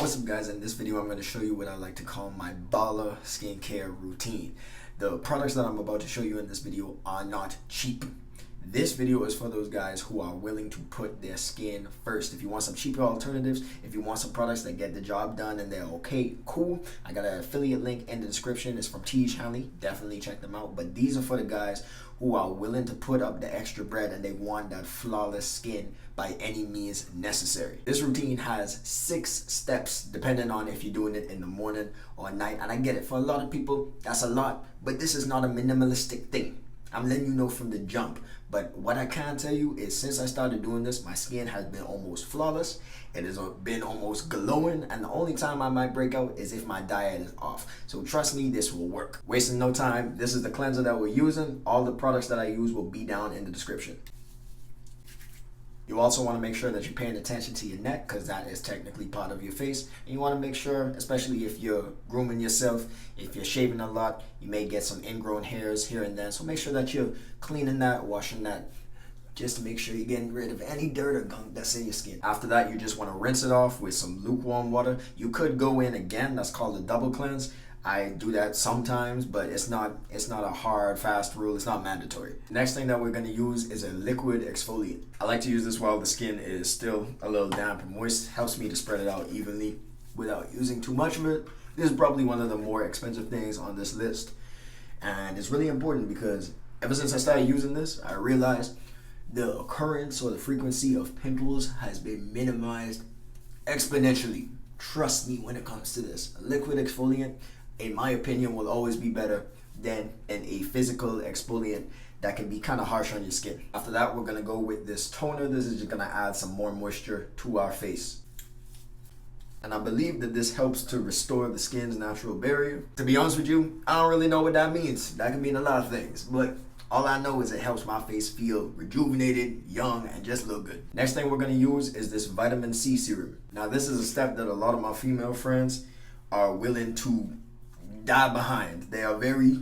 What's up guys, in this video I'm going to show you what I like to call my baller skincare routine. The products that I'm about to show you in this video are not cheap. This video is for those guys who are willing to put their skin first. If you want some cheaper alternatives, if you want some products that get the job done and they're okay, cool. I got an affiliate link in the description. It's from T. Hanley. Definitely check them out. But these are for the guys who are willing to put up the extra bread and they want that flawless skin by any means necessary. This routine has 6 steps depending on if you're doing it in the morning or night. And I get it, for a lot of people, that's a lot. But this is not a minimalistic thing. I'm letting you know from the jump. But what I can tell you is since I started doing this, my skin has been almost flawless. It has been almost glowing. And the only time I might break out is if my diet is off. So trust me, this will work. Wasting no time. This is the cleanser that we're using. All the products that I use will be down in the description. You also want to make sure that you're paying attention to your neck because that is technically part of your face. And you want to make sure, especially if you're grooming yourself, if you're shaving a lot, you may get some ingrown hairs here and there. So make sure that you're cleaning that, washing that, just to make sure you're getting rid of any dirt or gunk that's in your skin. After that, you just want to rinse it off with some lukewarm water. You could go in again, that's called a double cleanse. I do that sometimes, but it's not a hard, fast rule. It's not mandatory. Next thing that we're going to use is a liquid exfoliant. I like to use this while the skin is still a little damp and moist. Helps me to spread it out evenly without using too much of it. This is probably one of the more expensive things on this list. And it's really important because ever since I started using this, I realized the occurrence or the frequency of pimples has been minimized exponentially. Trust me when it comes to this. A liquid exfoliant, in my opinion, will always be better than a physical exfoliant that can be kind of harsh on your skin. After that, we're gonna go with this toner. This is just gonna add some more moisture to our face. And I believe that this helps to restore the skin's natural barrier. To be honest with you, I don't really know what that means. That can mean a lot of things, but all I know is it helps my face feel rejuvenated, young, and just look good. Next thing we're gonna use is this vitamin C serum. Now this is a step that a lot of my female friends are willing to die behind. They are very,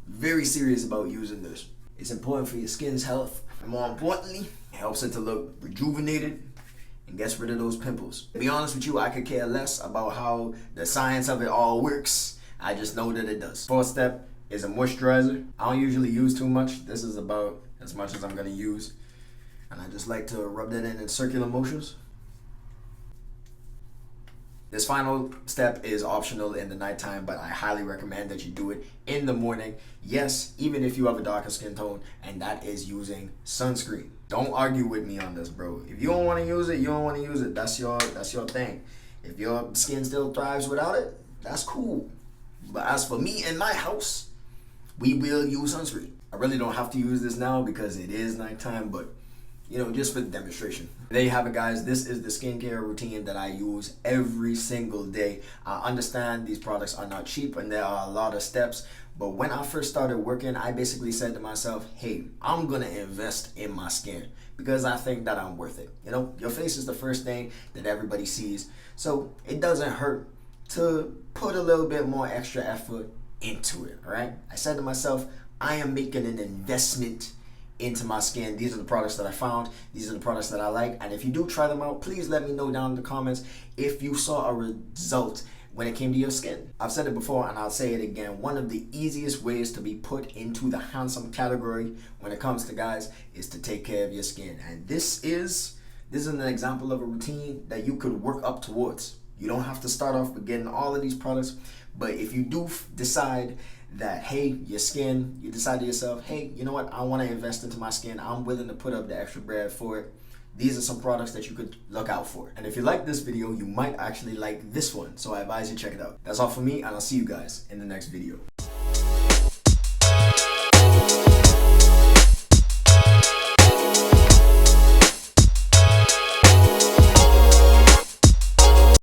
very serious about using this. It's important for your skin's health, and more importantly, it helps it to look rejuvenated and gets rid of those pimples. To be honest with you, I could care less about how the science of it all works. I just know that it does. Fourth step is a moisturizer. I don't usually use too much. This is about as much as I'm gonna use. And I just like to rub that in circular motions. This final step is optional in the nighttime, but I highly recommend that you do it in the morning. Yes, even if you have a darker skin tone, and that is using sunscreen. Don't argue with me on this, bro. If you don't want to use it, you don't want to use it. That's your thing. If your skin still thrives without it, that's cool. But as for me and my house, we will use sunscreen. I really don't have to use this now because it is nighttime, but you know, just for the demonstration. There you have it, guys. This is the skincare routine that I use every single day. I understand these products are not cheap and there are a lot of steps, but when I first started working, I basically said to myself, hey, I'm gonna invest in my skin because I think that I'm worth it. You know, your face is the first thing that everybody sees, so it doesn't hurt to put a little bit more extra effort into it, all right? I said to myself, I am making an investment into my skin. These are the products that I found. These are the products that I like. And if you do try them out, please let me know down in the comments if you saw a result when it came to your skin. I've said it before and I'll say it again. One of the easiest ways to be put into the handsome category when it comes to guys is to take care of your skin. And this is an example of a routine that you could work up towards. You don't have to start off with getting all of these products, but if you do decide that, hey, your skin, you decide to yourself, hey, you know what, I want to invest into my skin, I'm willing to put up the extra bread for it, these are some products that you could look out for. And if you like this video, you might actually like this one, so I advise you check it out. That's all for me, and I'll see you guys in the next video.